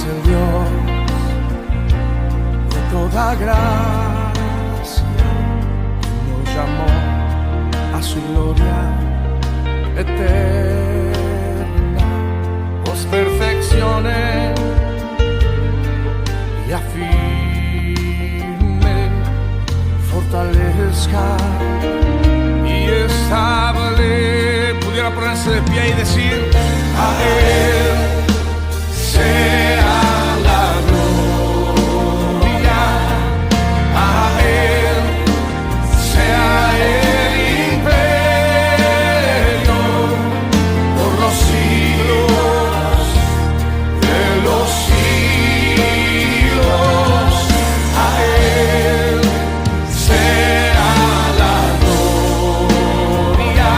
el Dios de toda gracia, nos llamó a su gloria eterna. Os perfeccione y afirme, fortalezca y estable. Pudiera ponerse de pie y decir: a Él sea la gloria, a Él sea el imperio por los siglos de los siglos. A Él sea la gloria,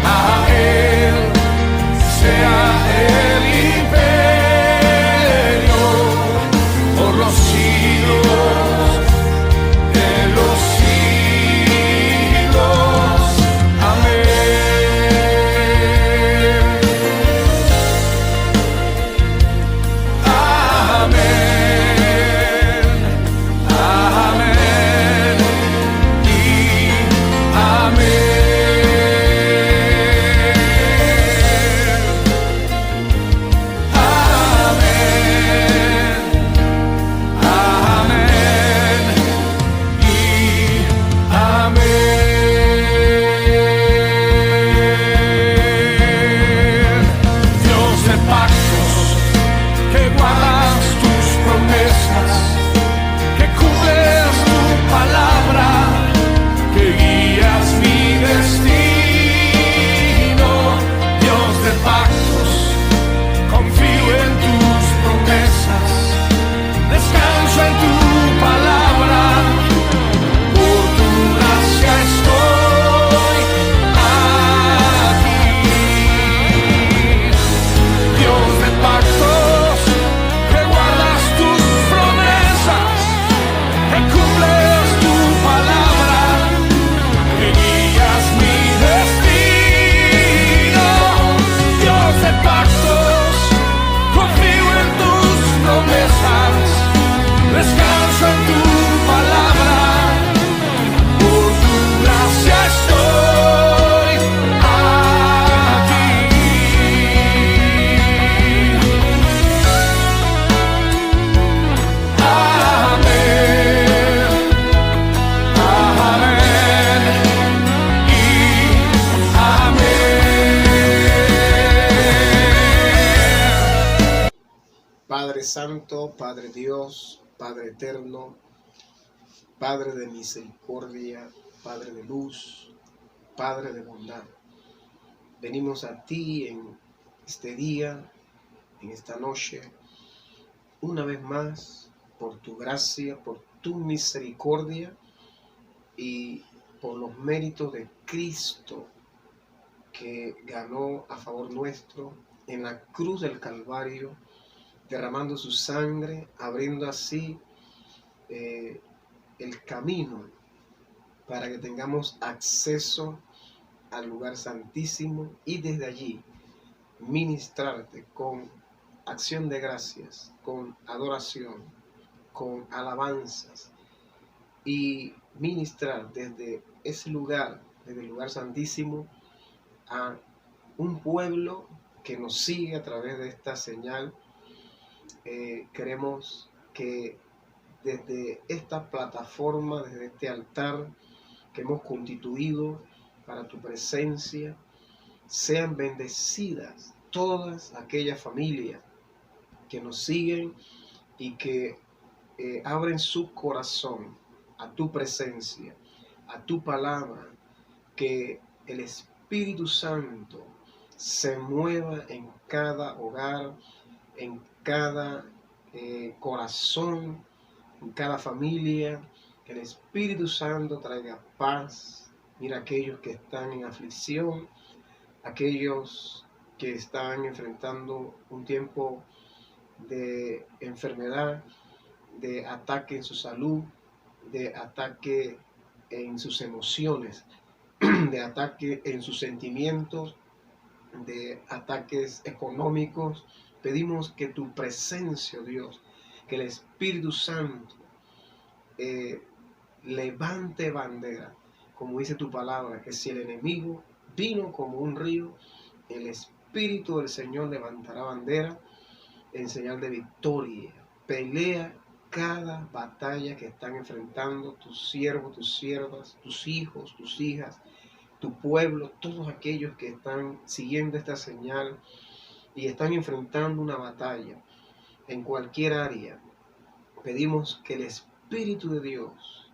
a Él sea el imperio por los siglos de los siglos. Amén. Amén. Amén. Y amén. Padre Santo, Padre Dios, Padre Eterno, Padre de misericordia, Padre de luz, Padre de bondad. Venimos a ti en este día, en esta noche, una vez más, por tu gracia, por tu misericordia y por los méritos de Cristo que ganó a favor nuestro en la cruz del Calvario, derramando su sangre, abriendo así el camino para que tengamos acceso al lugar santísimo y desde allí ministrarte con acción de gracias, con adoración, con alabanzas y ministrar desde ese lugar, desde el lugar santísimo, a un pueblo que nos sigue a través de esta señal. Queremos que desde esta plataforma, desde este altar que hemos constituido para tu presencia, sean bendecidas todas aquellas familias que nos siguen y que abren su corazón a tu presencia, a tu palabra, que el Espíritu Santo se mueva en cada hogar, en cada corazón, en cada familia, que el Espíritu Santo traiga paz. Mira aquellos que están en aflicción, aquellos que están enfrentando un tiempo de enfermedad, de ataque en su salud, de ataque en sus emociones, de ataque en sus sentimientos, de ataques económicos, Pedimos que tu presencia, oh Dios, que el Espíritu Santo levante bandera, como dice tu palabra, que si el enemigo vino como un río, el Espíritu del Señor levantará bandera en señal de victoria. Pelea cada batalla que están enfrentando tus siervos, tus siervas, tus hijos, tus hijas, tu pueblo, todos aquellos que están siguiendo esta señal y están enfrentando una batalla en cualquier área. Pedimos que el Espíritu de Dios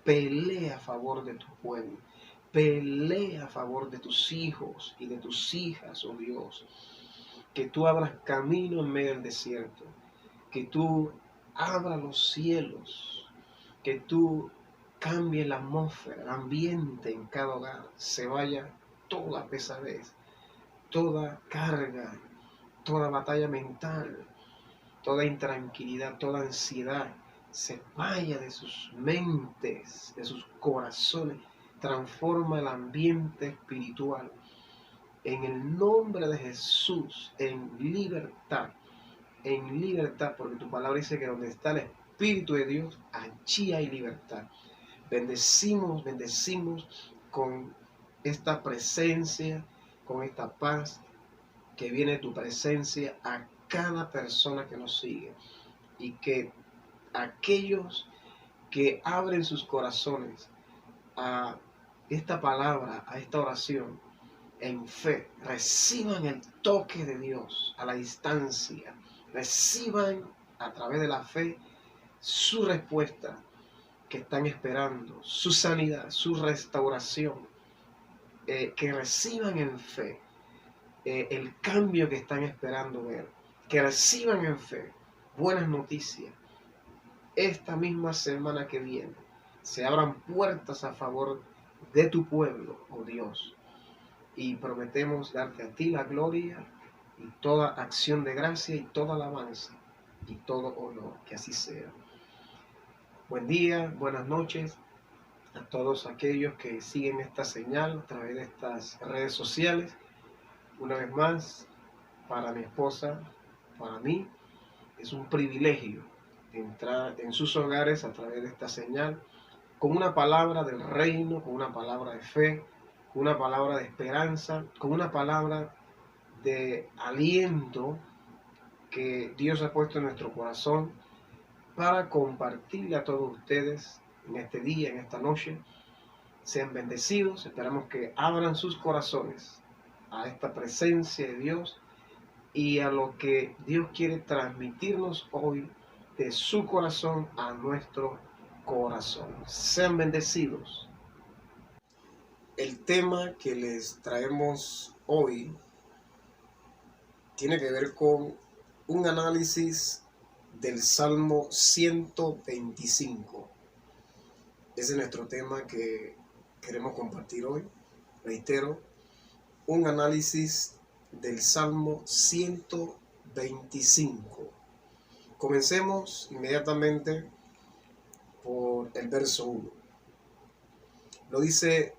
pelee a favor de tu pueblo, pelea a favor de tus hijos y de tus hijas, oh Dios. Que tú abras camino en medio del desierto, que tú abras los cielos, que tú cambies la atmósfera, el ambiente en cada hogar, se vaya toda pesadez, toda carga, toda batalla mental, toda intranquilidad, toda ansiedad, se vaya de sus mentes, de sus corazones, transforma el ambiente espiritual. En el nombre de Jesús, en libertad, porque tu palabra dice que donde está el Espíritu de Dios, allí hay libertad. Bendecimos con esta presencia, con esta paz que viene de tu presencia a cada persona que nos sigue. Y que aquellos que abren sus corazones a esta palabra, a esta oración, en fe, reciban el toque de Dios a la distancia, reciban a través de la fe su respuesta que están esperando, su sanidad, su restauración, que reciban en fe el cambio que están esperando ver, que reciban en fe buenas noticias. Esta misma semana que viene se abran puertas a favor de tu pueblo, oh Dios. Y prometemos darte a ti la gloria y toda acción de gracia y toda alabanza y todo honor, que así sea. Buen día, buenas noches a todos aquellos que siguen esta señal a través de estas redes sociales. Una vez más, para mi esposa, para mí, es un privilegio entrar en sus hogares a través de esta señal con una palabra del reino, con una palabra de fe, con una palabra de esperanza, con una palabra de aliento que Dios ha puesto en nuestro corazón para compartirle a todos ustedes en este día, en esta noche. Sean bendecidos, esperamos que abran sus corazones a esta presencia de Dios y a lo que Dios quiere transmitirnos hoy de su corazón a nuestro corazón. Sean bendecidos. El tema que les traemos hoy tiene que ver con un análisis del Salmo 125. Ese es nuestro tema que queremos compartir hoy. Reitero, un análisis del Salmo 125. Comencemos inmediatamente por el verso 1. Lo dice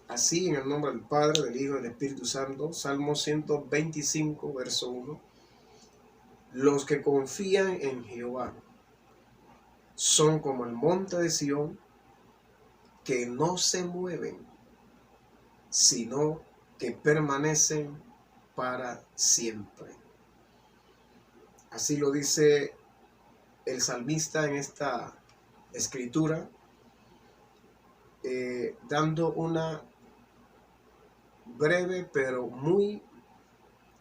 así en el nombre del Padre, del Hijo y del Espíritu Santo. Salmo 125, verso 1. Los que confían en Jehová son como el monte de Sión, que no se mueven, sino que permanecen para siempre. Así lo dice el salmista en esta escritura, dando una breve pero muy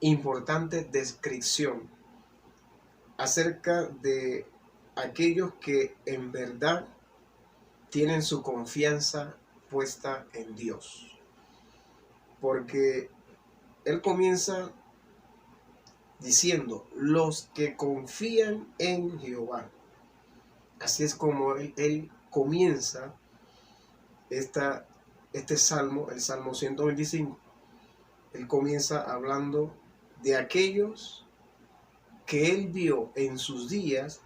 importante descripción acerca de aquellos que en verdad tienen su confianza puesta en Dios. Porque él comienza diciendo, los que confían en Jehová. Así es como él comienza este salmo, el Salmo 125. Él comienza hablando de aquellos que él vio en sus días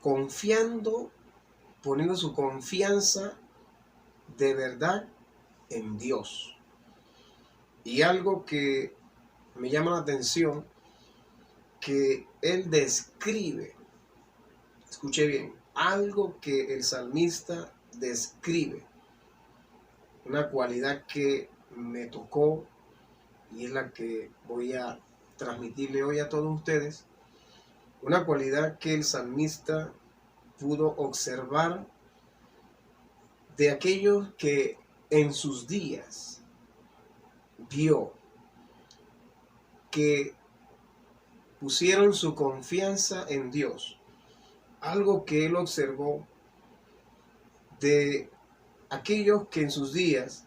confiando, poniendo su confianza de verdad en Dios. Y algo que me llama la atención que él describe, escuche bien, algo que el salmista describe, una cualidad que me tocó y es la que voy a transmitirle hoy a todos ustedes, una cualidad que el salmista pudo observar de aquellos que en sus días vio que pusieron su confianza en Dios. Algo que él observó de aquellos que en sus días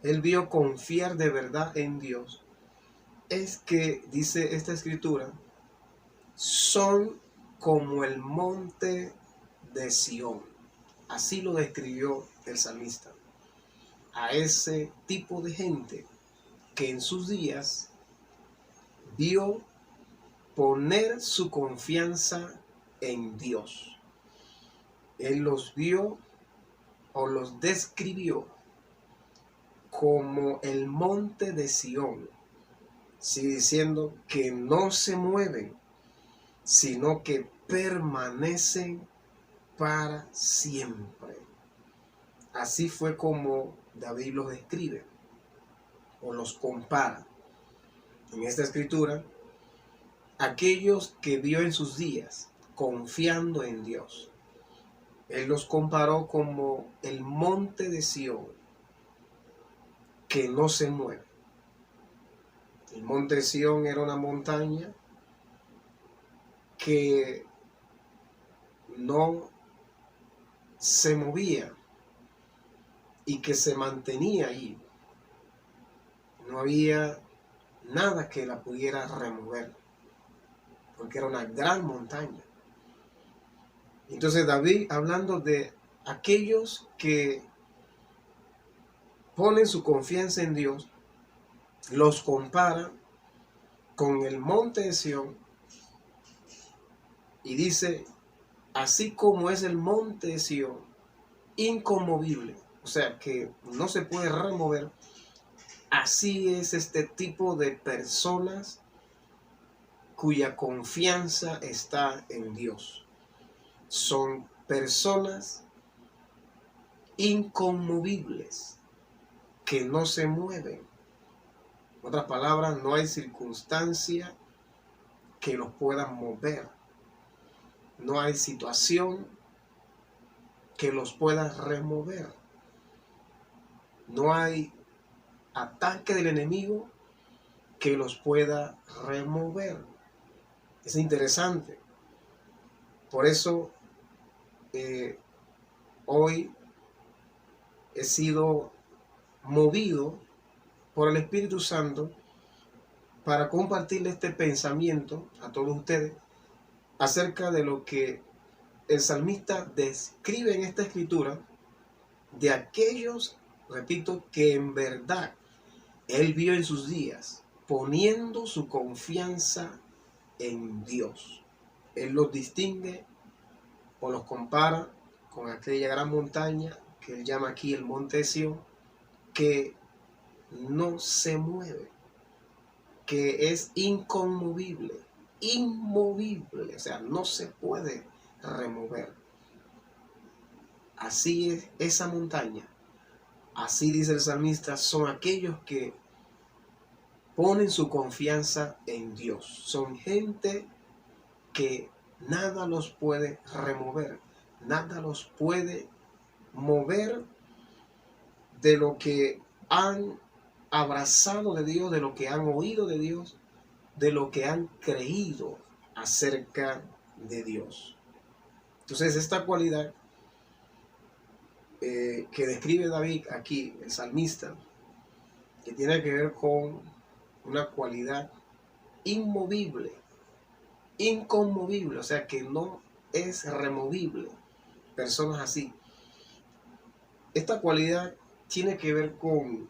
él vio confiar de verdad en Dios, es que, dice esta escritura, son como el monte de Sión. Así lo describió el salmista. A ese tipo de gente que en sus días vio poner su confianza en Dios. Él los vio o los describió como el monte de Sión, sigue diciendo que no se mueven, sino que permanecen para siempre. Así fue como David los describe o los compara en esta escritura, aquellos que vio en sus días confiando en Dios. Él los comparó como el monte de Sión que no se mueve. El monte de Sión era una montaña que no se movía y que se mantenía ahí. No había nada que la pudiera remover, porque era una gran montaña. Entonces David, hablando de aquellos que ponen su confianza en Dios, los compara con el monte de Sión y dice, así como es el monte de Sión, inconmovible, o sea que no se puede remover, así es este tipo de personas cuya confianza está en Dios. Son personas inconmovibles que no se mueven. En otras palabras, no hay circunstancia que los pueda mover. No hay situación que los pueda remover. No hay ataque del enemigo que los pueda remover. Es interesante. Por eso hoy he sido movido por el Espíritu Santo para compartirle este pensamiento a todos ustedes acerca de lo que el salmista describe en esta escritura de aquellos, repito, que en verdad él vio en sus días poniendo su confianza en Dios. Él los distingue o los compara con aquella gran montaña que él llama aquí el monte de Sión, que no se mueve, que es inconmovible, inmovible, o sea, no se puede remover. Así es esa montaña. Así dice el salmista, son aquellos que ponen su confianza en Dios. Son gente que nada los puede remover, nada los puede mover de lo que han abrazado de Dios, de lo que han oído de Dios, de lo que han creído acerca de Dios. Entonces, esta cualidad que describe David aquí, el salmista, que tiene que ver con una cualidad inmovible, inconmovible, o sea que no es removible. Personas así. Esta cualidad tiene que ver con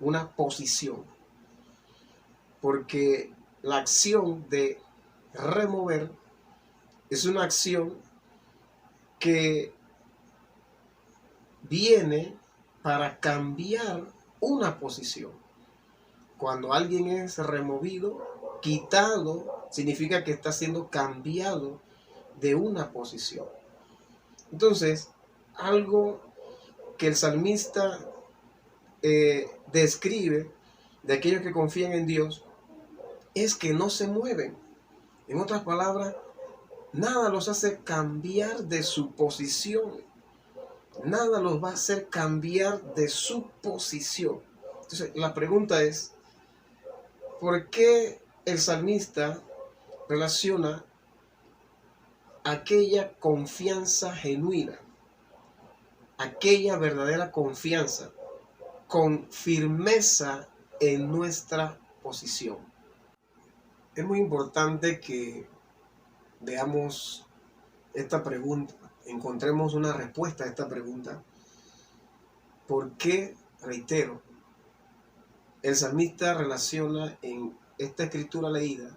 una posición, porque la acción de remover es una acción que viene para cambiar una posición. Cuando alguien es removido, quitado significa que está siendo cambiado de una posición. Entonces, algo que el salmista describe de aquellos que confían en Dios es que no se mueven. En otras palabras, nada los hace cambiar de su posición. Nada los va a hacer cambiar de su posición. Entonces, la pregunta es, ¿por qué el salmista relaciona aquella confianza genuina, aquella verdadera confianza, con firmeza en nuestra posición? Es muy importante que veamos esta pregunta, encontremos una respuesta a esta pregunta. ¿Por qué, reitero, el salmista relaciona en esta escritura leída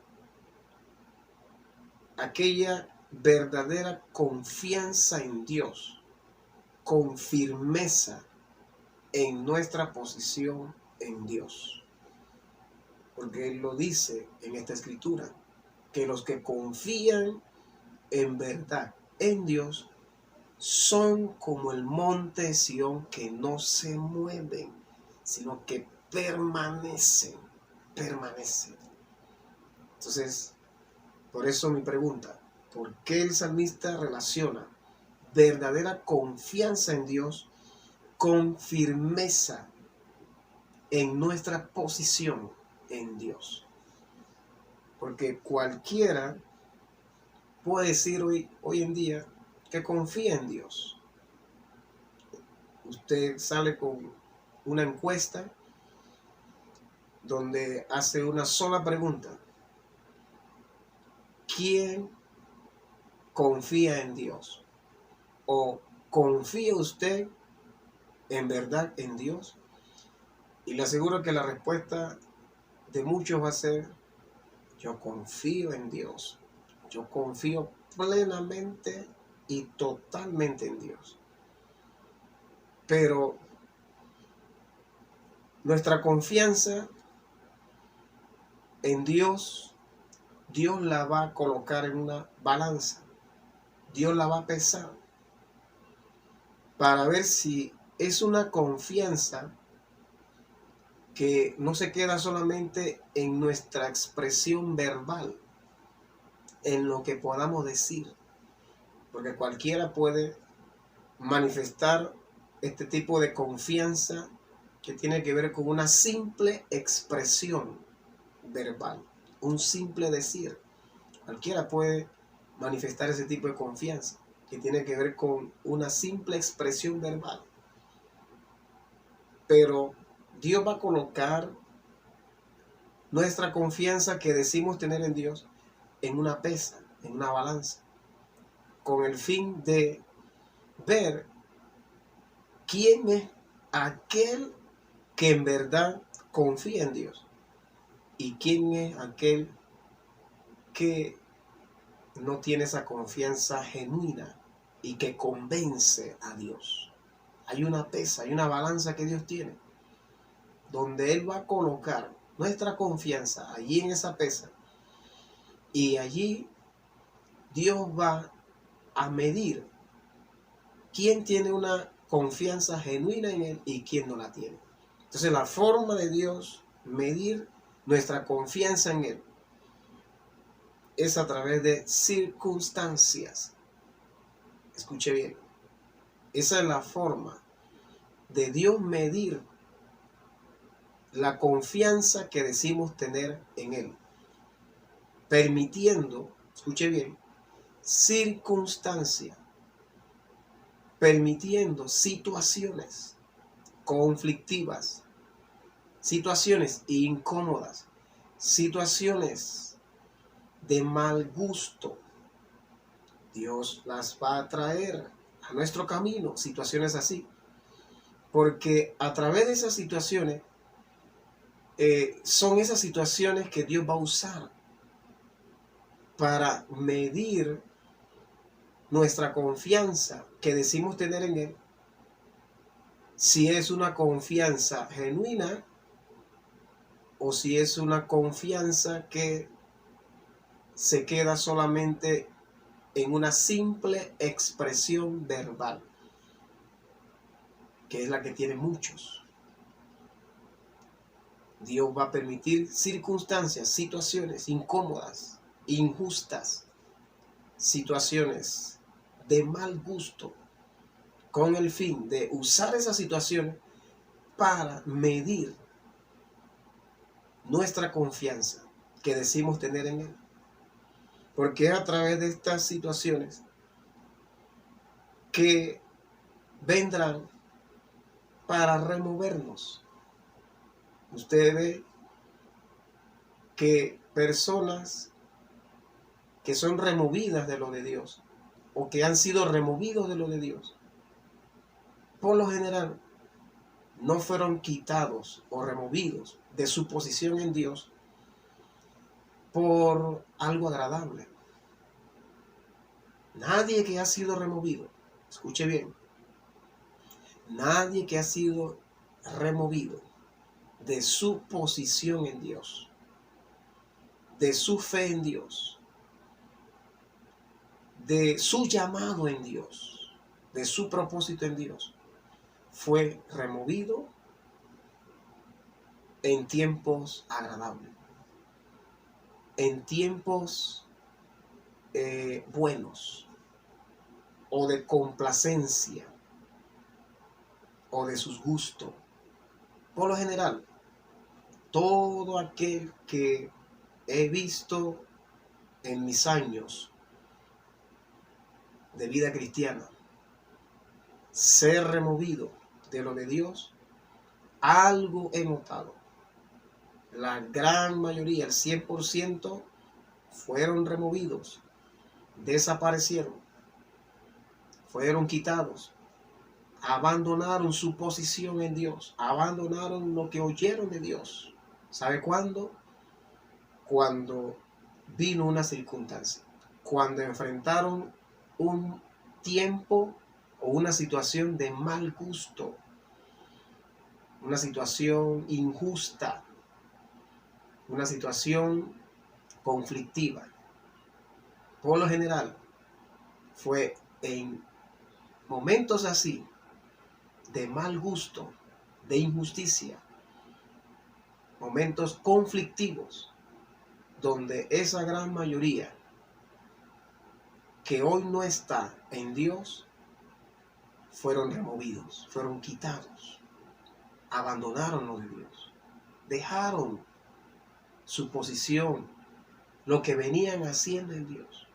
aquella verdadera confianza en Dios, con firmeza en nuestra posición en Dios? Porque Él lo dice en esta escritura, que los que confían en verdad en Dios son como el monte Sión, que no se mueven, sino que permanecen. Entonces, por eso mi pregunta, ¿por qué el salmista relaciona verdadera confianza en Dios con firmeza en nuestra posición en Dios? Porque cualquiera puede decir hoy en día que confía en Dios. Usted sale con una encuesta donde hace una sola pregunta: ¿quién confía en Dios? ¿O confía usted en verdad en Dios? Y le aseguro que la respuesta de muchos va a ser: yo confío en Dios. Yo confío plenamente y totalmente en Dios. Pero nuestra confianza en Dios, Dios la va a colocar en una balanza. Dios la va a pesar para ver si es una confianza que no se queda solamente en nuestra expresión verbal, en lo que podamos decir, porque cualquiera puede manifestar este tipo de confianza que tiene que ver con una simple expresión verbal, un simple decir. Cualquiera puede manifestar ese tipo de confianza que tiene que ver con una simple expresión verbal. Pero Dios va a colocar nuestra confianza que decimos tener en Dios en una pesa, en una balanza, con el fin de ver quién es aquel que en verdad confía en Dios y quién es aquel que no tiene esa confianza genuina y que convence a Dios. Hay una pesa, hay una balanza que Dios tiene, donde Él va a colocar nuestra confianza allí en esa pesa, y allí Dios va a medir quién tiene una confianza genuina en Él y quién no la tiene. Entonces, la forma de Dios medir nuestra confianza en Él es a través de circunstancias. Escuche bien. Esa es la forma de Dios medir la confianza que decimos tener en Él, permitiendo, escuche bien, circunstancias, permitiendo situaciones conflictivas, situaciones incómodas, situaciones de mal gusto. Dios las va a traer a nuestro camino, situaciones así, porque a través de esas situaciones son esas situaciones que Dios va a usar para medir nuestra confianza que decimos tener en Él, si es una confianza genuina o si es una confianza que se queda solamente en una simple expresión verbal, que es la que tienen muchos. Dios va a permitir circunstancias, situaciones incómodas, injustas, situaciones de mal gusto, con el fin de usar esas situaciones para medir nuestra confianza que decimos tener en Él. Porque es a través de estas situaciones que vendrán para removernos. Usted ve que personas que son removidas de lo de Dios o que han sido removidos de lo de Dios, por lo general no fueron quitados o removidos de su posición en Dios por algo agradable. Nadie que ha sido removido, escuche bien, nadie que ha sido removido de su posición en Dios, de su fe en Dios, de su llamado en Dios, de su propósito en Dios, fue removido en tiempos agradables, en tiempos buenos, o de complacencia, o de sus gustos. Por lo general, todo aquel que he visto en mis años de vida cristiana ser removido de lo de Dios, algo he notado. La gran mayoría, el 100%, fueron removidos, desaparecieron, fueron quitados, abandonaron su posición en Dios, abandonaron lo que oyeron de Dios. ¿Sabe cuándo? Cuando vino una circunstancia, cuando enfrentaron un tiempo o una situación de mal gusto, una situación injusta, una situación conflictiva. Por lo general, fue en momentos así, de mal gusto, de injusticia, momentos conflictivos, donde esa gran mayoría que hoy no está en Dios, fueron removidos, fueron quitados, abandonaron lo de Dios, dejaron su posición, lo que venían haciendo en Dios.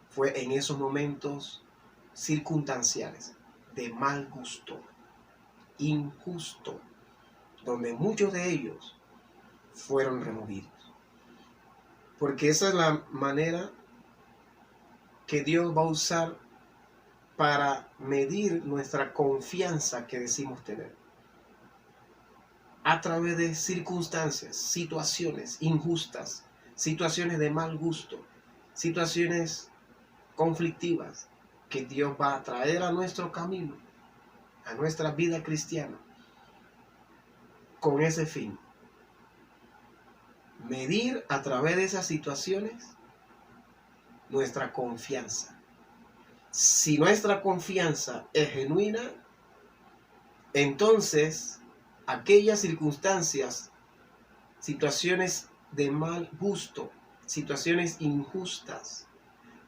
Fue en esos momentos circunstanciales, de mal gusto, injusto, donde muchos de ellos fueron removidos. Porque esa es la manera que Dios va a usar para medir nuestra confianza que decimos tener. A través de circunstancias, situaciones injustas, situaciones de mal gusto, situaciones conflictivas que Dios va a traer a nuestro camino, a nuestra vida cristiana, con ese fin. Medir a través de esas situaciones nuestra confianza. Si nuestra confianza es genuina, entonces aquellas circunstancias, situaciones de mal gusto, situaciones injustas,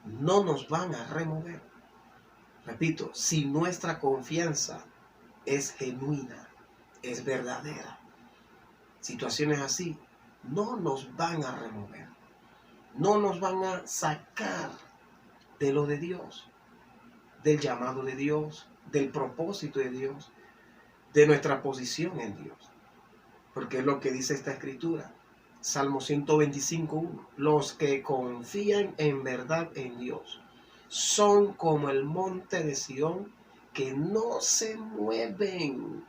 no nos van a remover. Repito, si nuestra confianza es genuina, es verdadera, situaciones así no nos van a remover, no nos van a sacar de lo de Dios, del llamado de Dios, del propósito de Dios, de nuestra posición en Dios. Porque es lo que dice esta escritura. Salmo 125:1. Los que confían en verdad en Dios son como el monte de Sión, que no se mueven.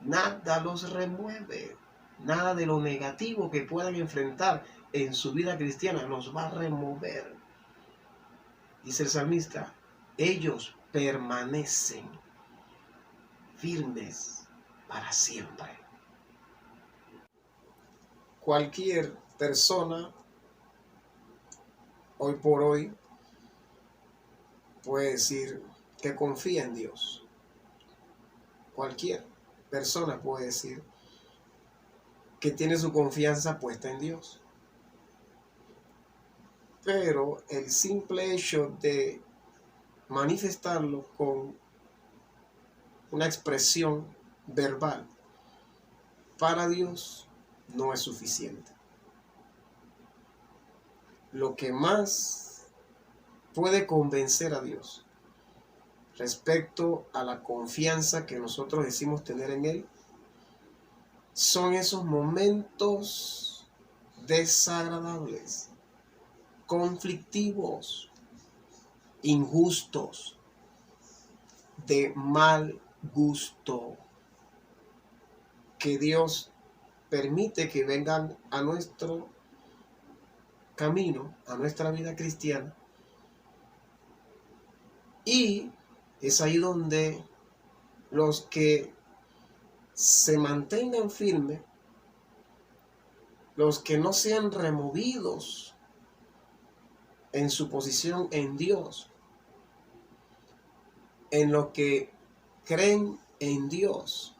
Nada los remueve. Nada de lo negativo que puedan enfrentar en su vida cristiana los va a remover. Dice el salmista, ellos permanecen firmes para siempre. Cualquier persona hoy por hoy puede decir que confía en Dios. Cualquier persona puede decir que tiene su confianza puesta en Dios. Pero el simple hecho de manifestarlo con una expresión verbal para Dios no es suficiente. Lo que más puede convencer a Dios respecto a la confianza que nosotros decimos tener en Él son esos momentos desagradables, conflictivos, injustos, de mal gusto, que Dios permite que vengan a nuestro camino, a nuestra vida cristiana. Y es ahí donde los que se mantengan firmes, los que no sean removidos en su posición en Dios, en lo que creen en Dios,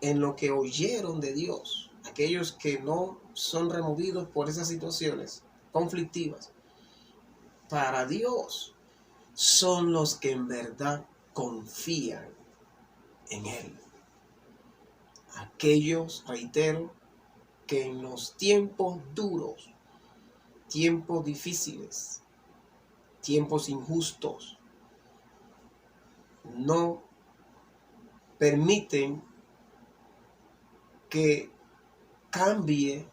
en lo que oyeron de Dios, aquellos que no son removidos por esas situaciones conflictivas, para Dios son los que en verdad confían en Él. Aquellos, reitero, que en los tiempos duros, tiempos difíciles, tiempos injustos, no permiten que cambie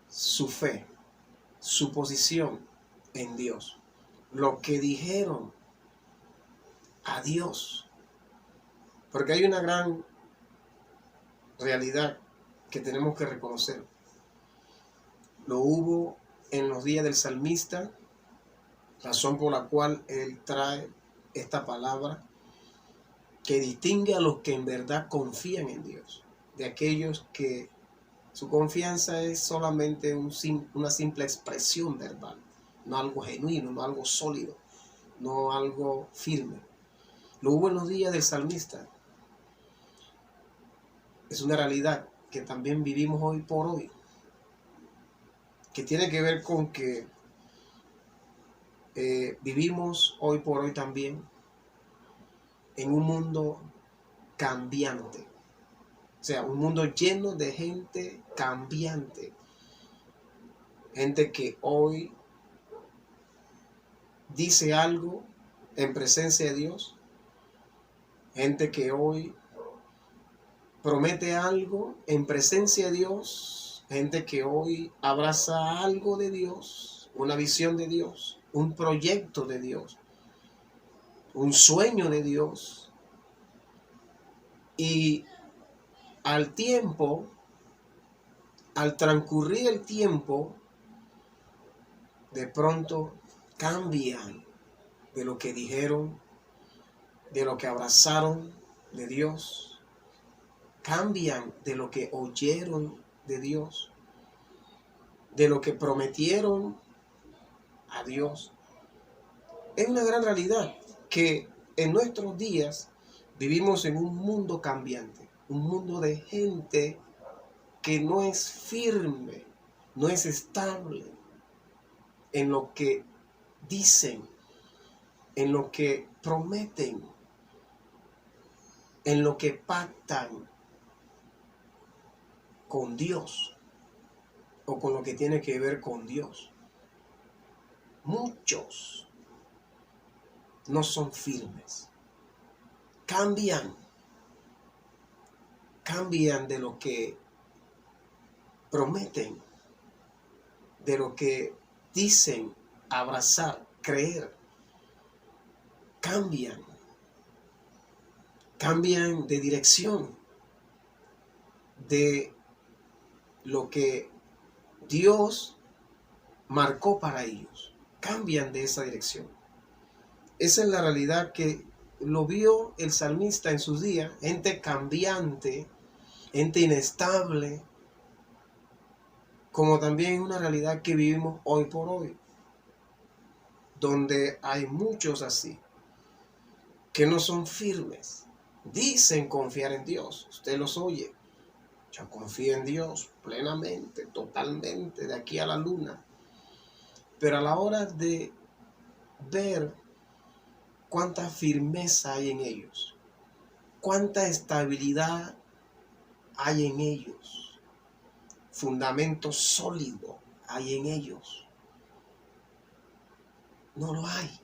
su fe, su posición en Dios, lo que dijeron a Dios. Porque hay una gran realidad que tenemos que reconocer. Lo hubo en los días del salmista, razón por la cual él trae esta palabra que distingue a los que en verdad confían en Dios, de aquellos que su confianza es solamente una simple expresión verbal, no algo genuino, no algo sólido, no algo firme. Lo hubo en los días del salmista. Es una realidad que también vivimos hoy por hoy, que tiene que ver con que vivimos hoy por hoy también en un mundo cambiante. O sea, un mundo lleno de gente cambiante. Gente que hoy dice algo en presencia de Dios. Gente que hoy promete algo en presencia de Dios. Gente que hoy abraza algo de Dios, una visión de Dios, un proyecto de Dios, un sueño de Dios. Y al tiempo, al transcurrir el tiempo, de pronto cambian de lo que dijeron, de lo que abrazaron de Dios, cambian de lo que oyeron de Dios, de lo que prometieron a Dios. Es una gran realidad que en nuestros días vivimos en un mundo cambiante, un mundo de gente que no es firme, no es estable en lo que dicen, en lo que prometen, en lo que pactan con Dios o con lo que tiene que ver con Dios. Muchos no son firmes. Cambian de lo que prometen, de lo que dicen abrazar, creer. Cambian de dirección, de lo que Dios marcó para ellos. Cambian de esa dirección. Esa es la realidad que lo vio el salmista en sus días. Gente cambiante, gente inestable, como también una realidad que vivimos hoy por hoy. donde hay muchos así, que no son firmes. Dicen confiar en Dios. Usted los oye. Yo confío en Dios plenamente, totalmente, de aquí a la luna. Pero a la hora de ver cuánta firmeza hay en ellos, cuánta estabilidad hay en ellos, fundamento sólido hay en ellos, no lo hay.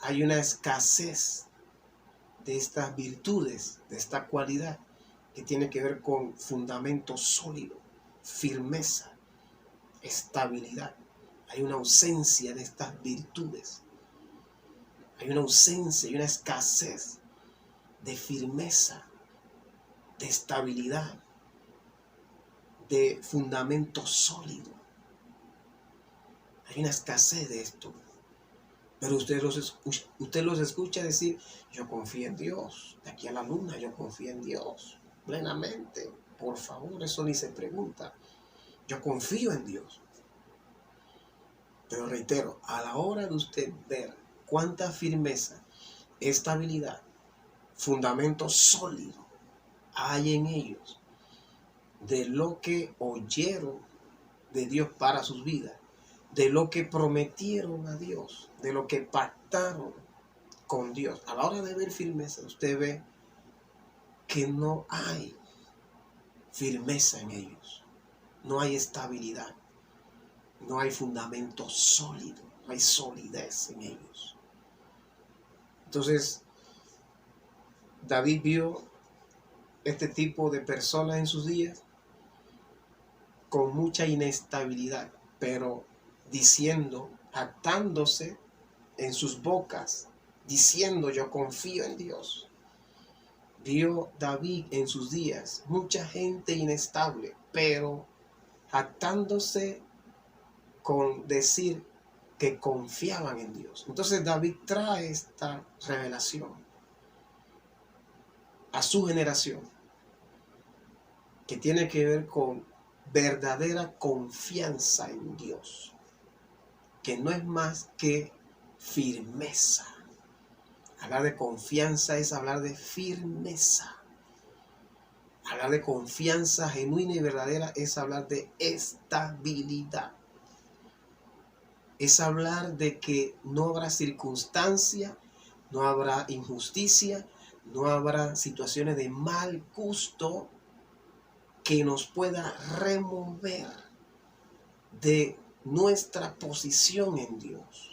Hay una escasez de estas virtudes, de esta cualidad que tiene que ver con fundamento sólido, firmeza, estabilidad. Hay una ausencia de estas virtudes. Hay una ausencia y una escasez de firmeza, de estabilidad, de fundamento sólido. Hay una escasez de esto. Pero usted los escucha decir, yo confío en Dios, de aquí a la luna yo confío en Dios, plenamente. Por favor, eso ni se pregunta. Yo confío en Dios. Pero reitero, a la hora de usted ver cuánta firmeza, estabilidad, fundamento sólido hay en ellos, de lo que oyeron de Dios para sus vidas, de lo que prometieron a Dios, de lo que pactaron con Dios. A la hora de ver firmeza, usted ve que no hay firmeza en ellos, no hay estabilidad, no hay fundamento sólido, no hay solidez en ellos. Entonces, David vio este tipo de personas en sus días con mucha inestabilidad, pero diciendo, jactándose en sus bocas, diciendo yo confío en Dios. Vio David en sus días mucha gente inestable, pero jactándose con decir que confiaban en Dios. Entonces David trae esta revelación a su generación, que tiene que ver con verdadera confianza en Dios, que no es más que firmeza. Hablar de confianza es hablar de firmeza. Hablar de confianza genuina y verdadera es hablar de estabilidad. Es hablar de que no habrá circunstancia, no habrá injusticia, no habrá situaciones de mal gusto que nos pueda remover de nuestra posición en Dios.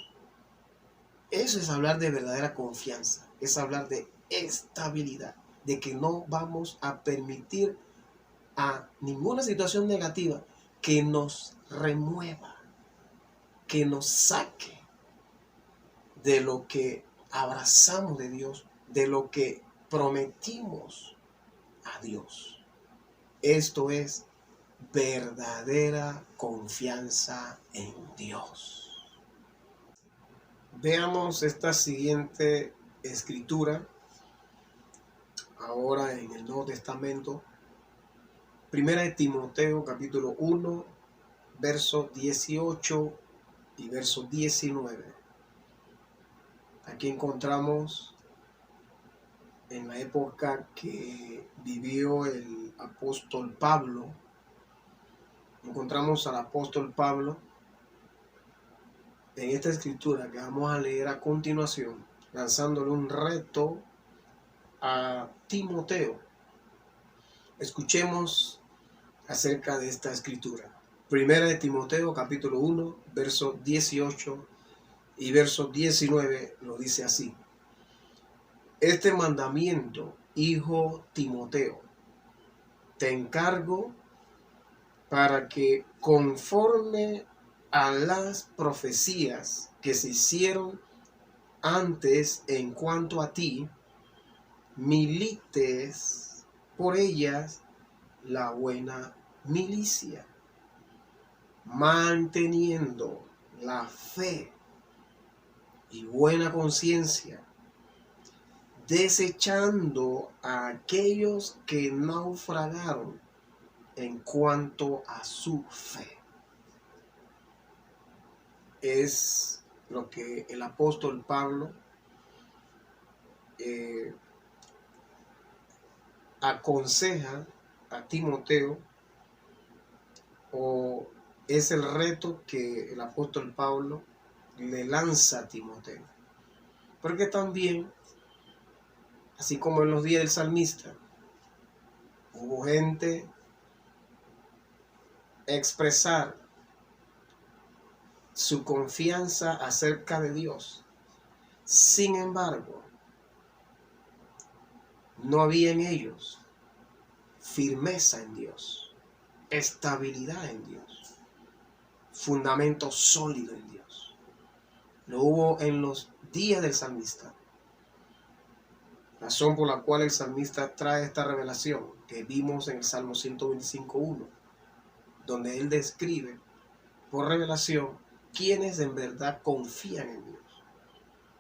Eso es hablar de verdadera confianza, es hablar de estabilidad, de que no vamos a permitir a ninguna situación negativa que nos remueva, que nos saque de lo que abrazamos de Dios, de lo que prometimos a Dios. Esto es verdadera confianza en Dios. Veamos esta siguiente escritura, ahora en el Nuevo Testamento. Primera de Timoteo, capítulo 1, verso 18 y verso 19. Aquí encontramos en la época que vivió el apóstol Pablo, encontramos al apóstol Pablo en esta escritura que vamos a leer a continuación, lanzándole un reto a Timoteo. Escuchemos acerca de esta escritura. Primera de Timoteo, capítulo 1, verso 18 y verso 19, lo dice así. Este mandamiento, hijo Timoteo, te encargo para que conforme a las profecías que se hicieron antes en cuanto a ti, milites por ellas la buena milicia, manteniendo la fe y buena conciencia, desechando a aquellos que naufragaron en cuanto a su fe. es lo que el apóstol Pablo aconseja a Timoteo, o es el reto que el apóstol Pablo le lanza a Timoteo. Porque también, así como en los días del salmista, hubo gente expresar su confianza acerca de Dios. Sin embargo, no había en ellos firmeza en Dios, estabilidad en Dios, fundamento sólido en Dios. Lo hubo en los días del salmista. Razón por la cual el salmista trae esta revelación que vimos en el Salmo 125:1, donde él describe por revelación quienes en verdad confían en Dios.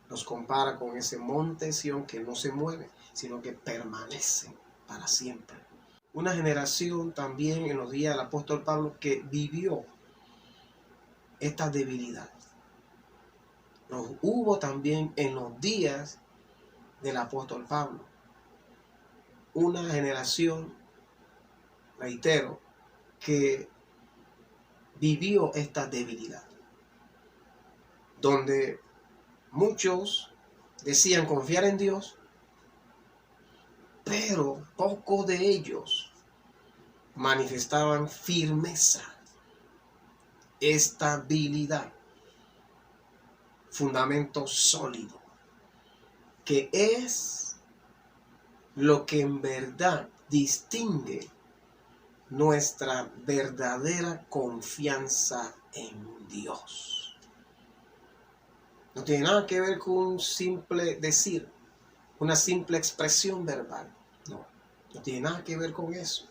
Nos compara con ese monte Sión que no se mueve, sino que permanece para siempre. Una generación también en los días del apóstol Pablo que vivió esta debilidad. Los hubo también en los días del apóstol Pablo. Una generación, reitero, que vivió esta debilidad, donde muchos decían confiar en Dios, pero pocos de ellos manifestaban firmeza, estabilidad, fundamento sólido, que es lo que en verdad distingue nuestra verdadera confianza en Dios. No tiene nada que ver con un simple decir, una simple expresión verbal. No tiene nada que ver con eso.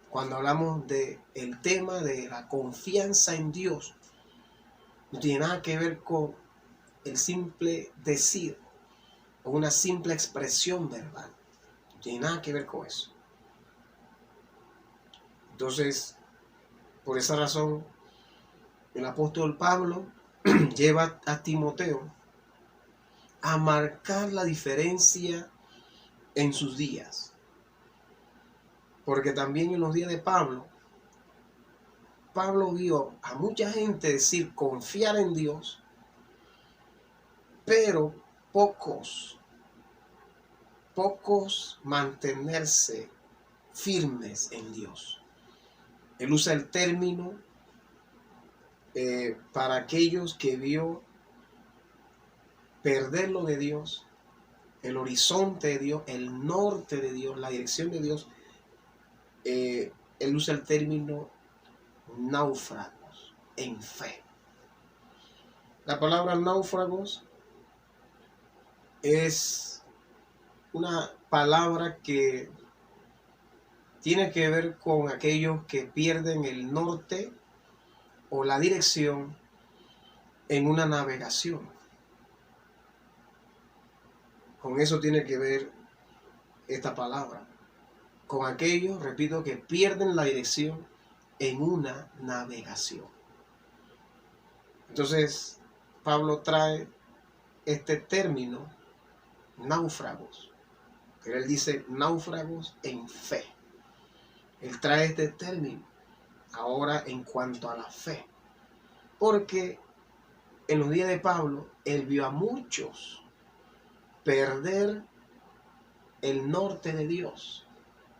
Cuando hablamos del tema de la confianza en Dios, no tiene nada que ver con el simple decir o una simple expresión verbal. No tiene nada que ver con eso. Entonces, por esa razón, el apóstol Pablo lleva a Timoteo a marcar la diferencia en sus días. Porque también en los días de Pablo vio a mucha gente decir confiar en Dios, pero pocos mantenerse firmes en Dios. Él usa el término para aquellos que vio perder lo de Dios, el horizonte de Dios, el norte de Dios, la dirección de Dios. Él usa el término náufragos en fe. La palabra náufragos es una palabra que tiene que ver con aquellos que pierden el norte o la dirección en una navegación. Con eso tiene que ver esta palabra. Con aquellos, repito, que pierden la dirección en una navegación. Entonces, Pablo trae este término, náufragos. Pero él dice náufragos en fe. Él trae este término ahora en cuanto a la fe. Porque en los días de Pablo, él vio a muchos perder el norte de Dios,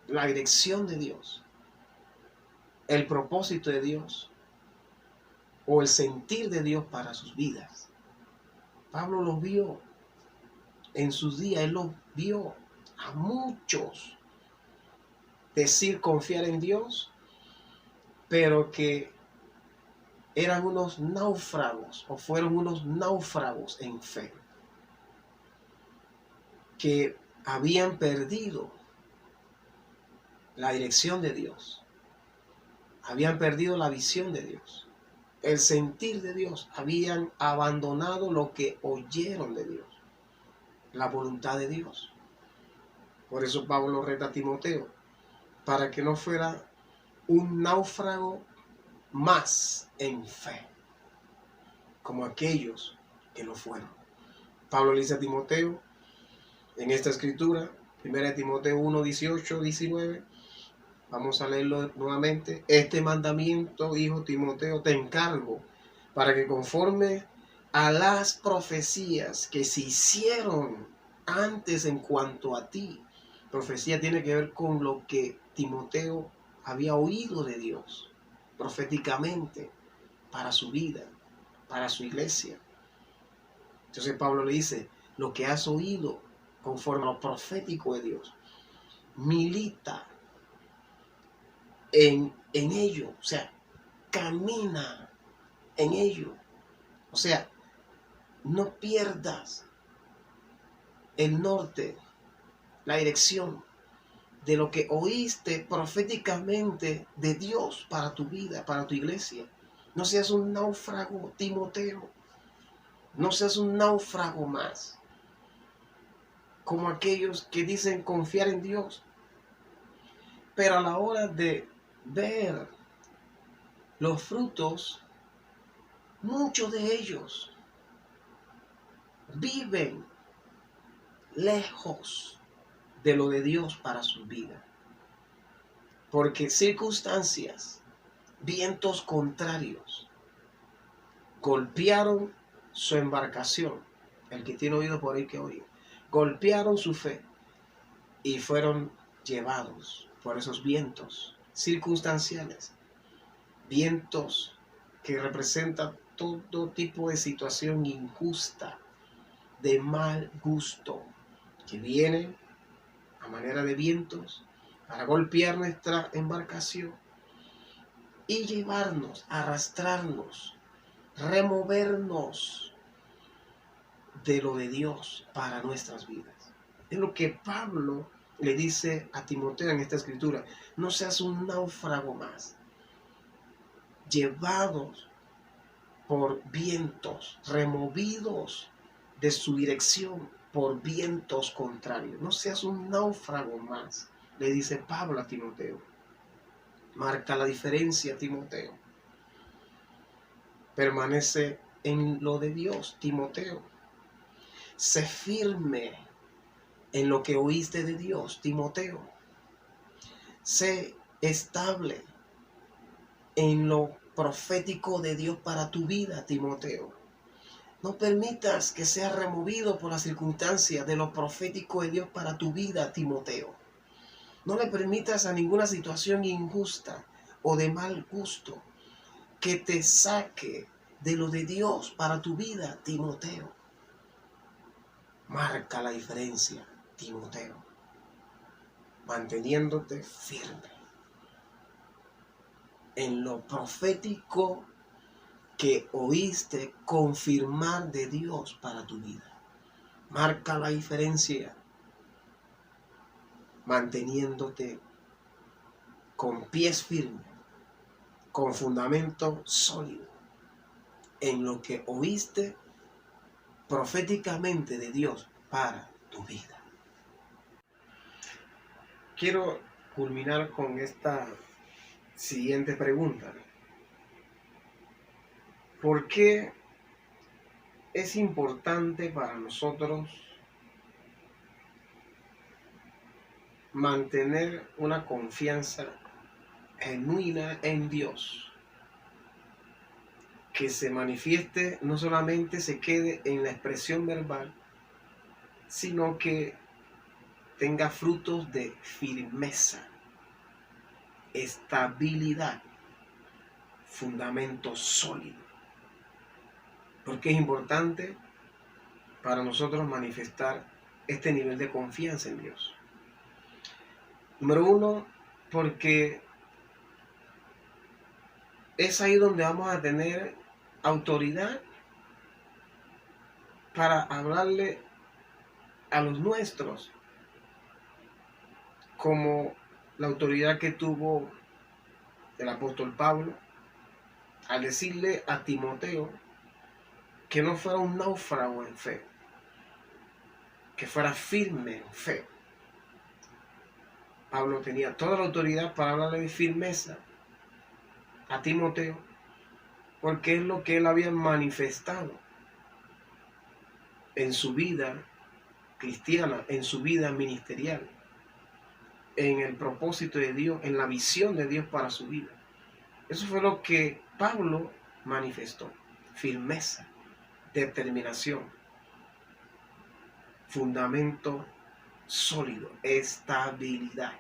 la dirección de Dios, el propósito de Dios o el sentir de Dios para sus vidas. Pablo los vio en sus días, él los vio a muchos decir confiar en Dios, pero que eran unos náufragos o fueron unos náufragos en fe, que habían perdido la dirección de Dios, habían perdido la visión de Dios, el sentir de Dios, habían abandonado lo que oyeron de Dios, la voluntad de Dios. Por eso Pablo reta a Timoteo, para que no fuera un náufrago más en fe. como aquellos que lo fueron. Pablo le dice a Timoteo en esta escritura, 1 Timoteo 1, 18, 19, vamos a leerlo nuevamente. Este mandamiento, hijo Timoteo, te encargo para que conforme a las profecías que se hicieron antes en cuanto a ti. Profecía tiene que ver con lo que Timoteo había oído de Dios proféticamente para su vida, para su iglesia. Entonces Pablo le dice, lo que has oído conforme a lo profético de Dios, milita en ello, o sea, camina en ello. O sea, no pierdas el norte, la dirección de lo que oíste proféticamente de Dios para tu vida, para tu iglesia. No seas un náufrago, Timoteo. No seas un náufrago más, como aquellos que dicen confiar en Dios, pero a la hora de ver los frutos, muchos de ellos viven lejos de lo de Dios para su vida. Porque circunstancias, vientos contrarios, golpearon su embarcación. El que tiene oído por ahí que oiga. Golpearon su fe y fueron llevados por esos vientos circunstanciales. Vientos que representan todo tipo de situación injusta, de mal gusto, que vienen a manera de vientos para golpear nuestra embarcación y llevarnos, arrastrarnos, removernos de lo de Dios para nuestras vidas. Es lo que Pablo le dice a Timoteo en esta escritura. No seas un náufrago más, llevados por vientos, removidos de su dirección por vientos contrarios. No seas un náufrago más, le dice Pablo a Timoteo. Marca la diferencia, Timoteo. Permanece en lo de Dios, Timoteo. Sé firme en lo que oíste de Dios, Timoteo. Sé estable en lo profético de Dios para tu vida, Timoteo. No permitas que seas removido por las circunstancias de lo profético de Dios para tu vida, Timoteo. No le permitas a ninguna situación injusta o de mal gusto que te saque de lo de Dios para tu vida, Timoteo. Marca la diferencia, Timoteo, manteniéndote firme en lo profético que oíste confirmar de Dios para tu vida. Marca la diferencia, manteniéndote con pies firmes, con fundamento sólido, en lo que oíste proféticamente de Dios para tu vida. Quiero culminar con esta siguiente pregunta. ¿Por qué es importante para nosotros mantener una confianza genuina en Dios? Que se manifieste, no solamente se quede en la expresión verbal, sino que tenga frutos de firmeza, estabilidad, fundamento sólido. Porque es importante para nosotros manifestar este nivel de confianza en Dios. Número uno, porque es ahí donde vamos a tener autoridad para hablarle a los nuestros, como la autoridad que tuvo el apóstol Pablo al decirle a Timoteo que no fuera un náufrago en fe, que fuera firme en fe. Pablo tenía toda la autoridad para hablarle de firmeza a Timoteo, porque es lo que él había manifestado en su vida cristiana, en su vida ministerial, en el propósito de Dios, en la visión de Dios para su vida. Eso fue lo que Pablo manifestó: firmeza, determinación, fundamento sólido, estabilidad.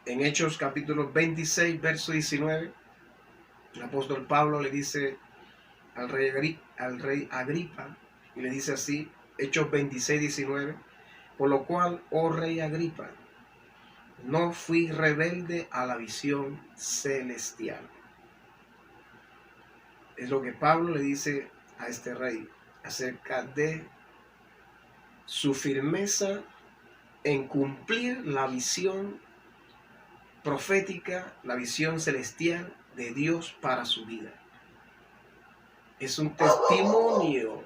En Hechos capítulo 26, verso 19, el apóstol Pablo le dice al rey Agripa, y le dice así, Hechos 26, 19, por lo cual, oh rey Agripa, no fui rebelde a la visión celestial. Es lo que Pablo le dice a este rey acerca de su firmeza en cumplir la visión profética, la visión celestial de Dios para su vida. Es un testimonio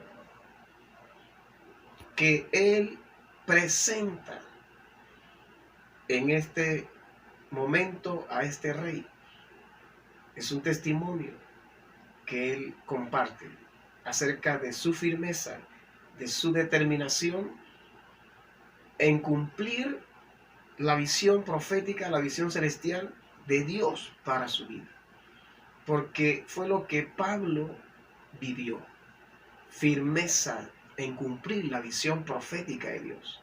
que él presenta en este momento a este rey. Es un testimonio que él comparte acerca de su firmeza, de su determinación en cumplir la visión profética, la visión celestial de Dios para su vida. Porque fue lo que Pablo vivió: firmeza en cumplir la visión profética de Dios,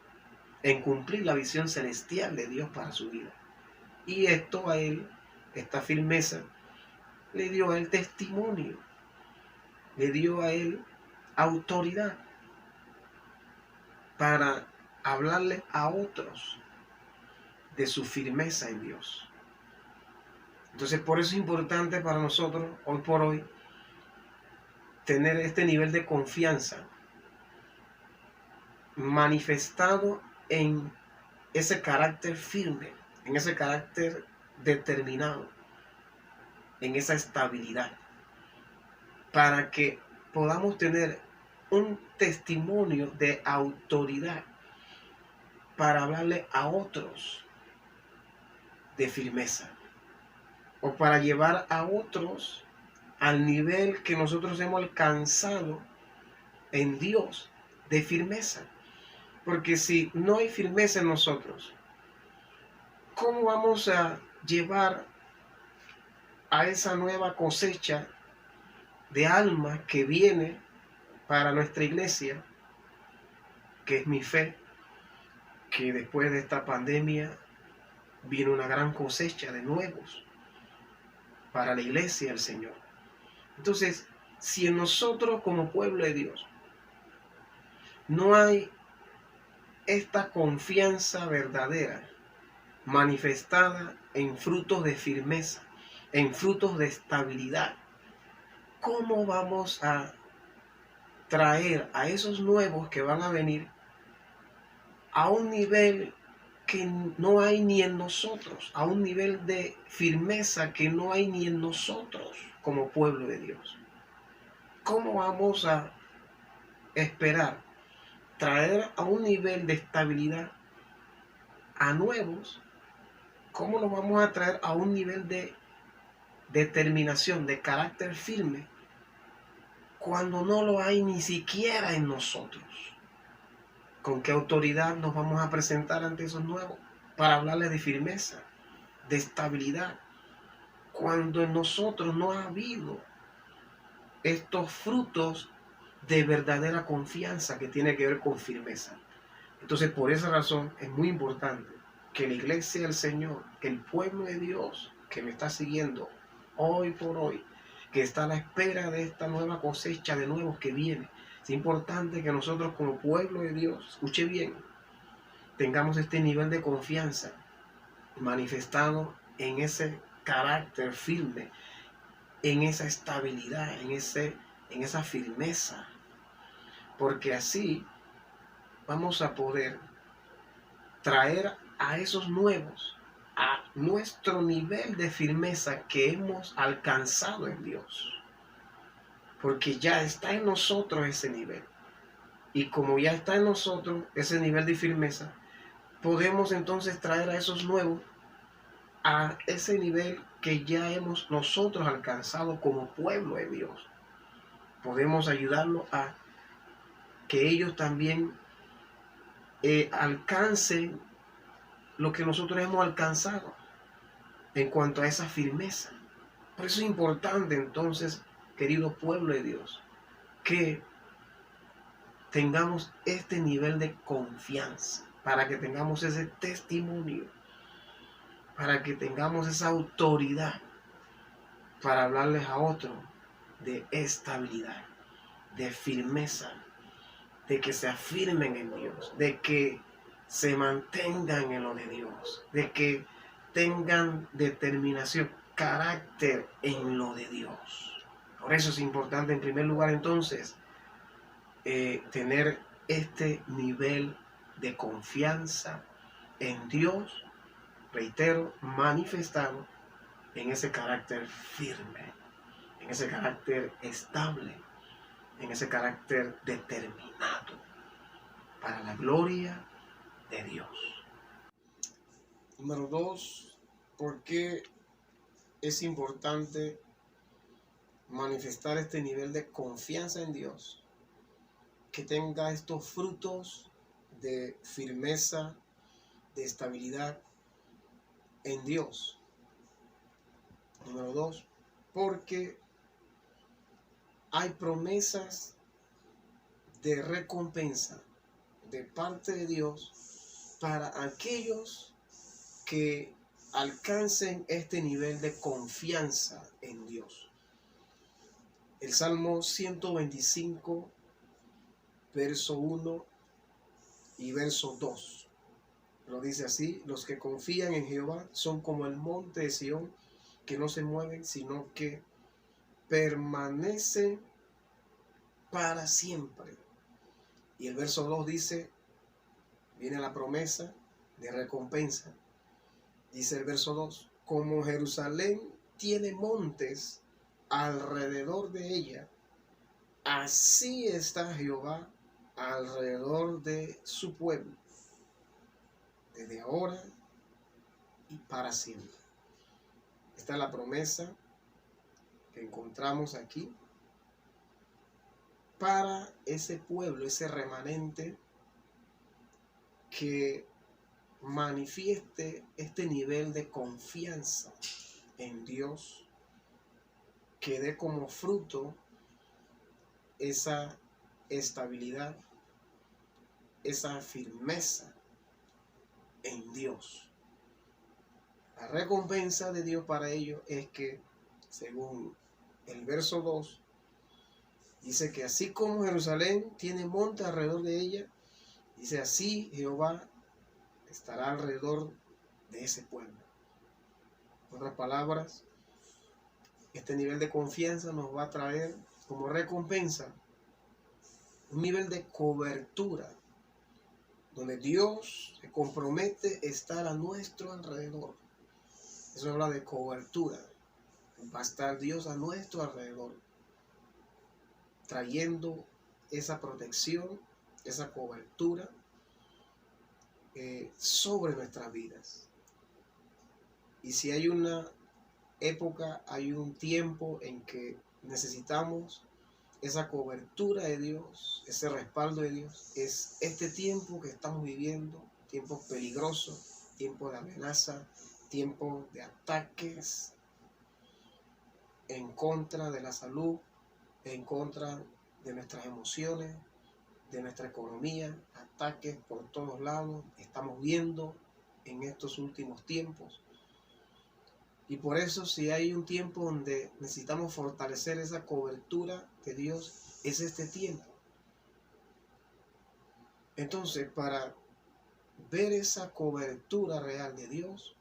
en cumplir la visión celestial de Dios para su vida. Y esto a él, esta firmeza, le dio a él testimonio, le dio a él autoridad para hablarle a otros de su firmeza en Dios. Entonces, por eso es importante para nosotros, hoy por hoy, tener este nivel de confianza manifestado en ese carácter firme, en ese carácter determinado, en esa estabilidad, para que podamos tener un testimonio de autoridad para hablarle a otros de firmeza, o para llevar a otros al nivel que nosotros hemos alcanzado en Dios de firmeza. Porque si no hay firmeza en nosotros, ¿cómo vamos a llevar a esa nueva cosecha de almas que viene para nuestra iglesia, que es mi fe, que después de esta pandemia viene una gran cosecha de nuevos para la iglesia del Señor? Entonces, si en nosotros como pueblo de Dios no hay esta confianza verdadera manifestada en frutos de firmeza, en frutos de estabilidad, ¿cómo vamos a traer a esos nuevos que van a venir a un nivel que no hay ni en nosotros, a un nivel de firmeza que no hay ni en nosotros como pueblo de Dios? ¿Cómo vamos a esperar traer a un nivel de estabilidad a nuevos? ¿Cómo los vamos a traer a un nivel de determinación, de carácter firme, cuando no lo hay ni siquiera en nosotros? ¿Con qué autoridad nos vamos a presentar ante esos nuevos para hablarles de firmeza, de estabilidad, cuando en nosotros no ha habido estos frutos de verdadera confianza que tiene que ver con firmeza? Entonces, por esa razón es muy importante que la iglesia del Señor, que el pueblo de Dios que me está siguiendo hoy por hoy, que está a la espera de esta nueva cosecha de nuevos que viene, es importante que nosotros como pueblo de Dios, escuche bien, tengamos este nivel de confianza manifestado en ese carácter firme, en esa estabilidad, en esa firmeza, porque así vamos a poder traer a esos nuevos a nuestro nivel de firmeza que hemos alcanzado en Dios, porque ya está en nosotros ese nivel. Y como ya está en nosotros ese nivel de firmeza, podemos entonces traer a esos nuevos a ese nivel que ya hemos nosotros alcanzado como pueblo de Dios. Podemos ayudarlos a que ellos también alcancen lo que nosotros hemos alcanzado en cuanto a esa firmeza. Por eso es importante entonces, querido pueblo de Dios, que tengamos este nivel de confianza, para que tengamos ese testimonio, para que tengamos esa autoridad para hablarles a otros de estabilidad, de firmeza, de que se afirmen en Dios, de que se mantengan en lo de Dios, de que tengan determinación, carácter en lo de Dios. Por eso es importante en primer lugar entonces tener este nivel de confianza en Dios, reitero, manifestado en ese carácter firme, en ese carácter estable, en ese carácter determinado para la gloria de Dios. Número 2, ¿por qué es importante manifestar este nivel de confianza en Dios? Que tenga estos frutos de firmeza, de estabilidad en Dios. Número 2, porque hay promesas de recompensa de parte de Dios para aquellos que alcancen este nivel de confianza en Dios. El Salmo 125, verso 1 y verso 2. Lo dice así: los que confían en Jehová son como el monte de Sión, que no se mueven, sino que permanecen para siempre. Y el verso 2 dice, viene la promesa de recompensa. Dice el verso 2, como Jerusalén tiene montes alrededor de ella, así está Jehová alrededor de su pueblo, desde ahora y para siempre. Esta es la promesa que encontramos aquí para ese pueblo, ese remanente que manifieste este nivel de confianza en Dios, que dé como fruto esa estabilidad, esa firmeza en Dios. La recompensa de Dios para ellos es que, según el verso 2, dice que así como Jerusalén tiene monte alrededor de ella, dice así Jehová estará alrededor de ese pueblo. En otras palabras, este nivel de confianza nos va a traer como recompensa un nivel de cobertura, donde Dios se compromete a estar a nuestro alrededor. Eso habla de cobertura. Va a estar Dios a nuestro alrededor, trayendo esa protección, esa cobertura sobre nuestras vidas. Y si hay una época, hay un tiempo en que necesitamos esa cobertura de Dios, ese respaldo de Dios, es este tiempo que estamos viviendo, tiempos peligrosos, tiempos de amenaza, tiempos de ataques en contra de la salud, en contra de nuestras emociones, de nuestra economía, ataques por todos lados, estamos viendo en estos últimos tiempos. Y por eso, si hay un tiempo donde necesitamos fortalecer esa cobertura de Dios, es este tiempo. Entonces, para ver esa cobertura real de Dios,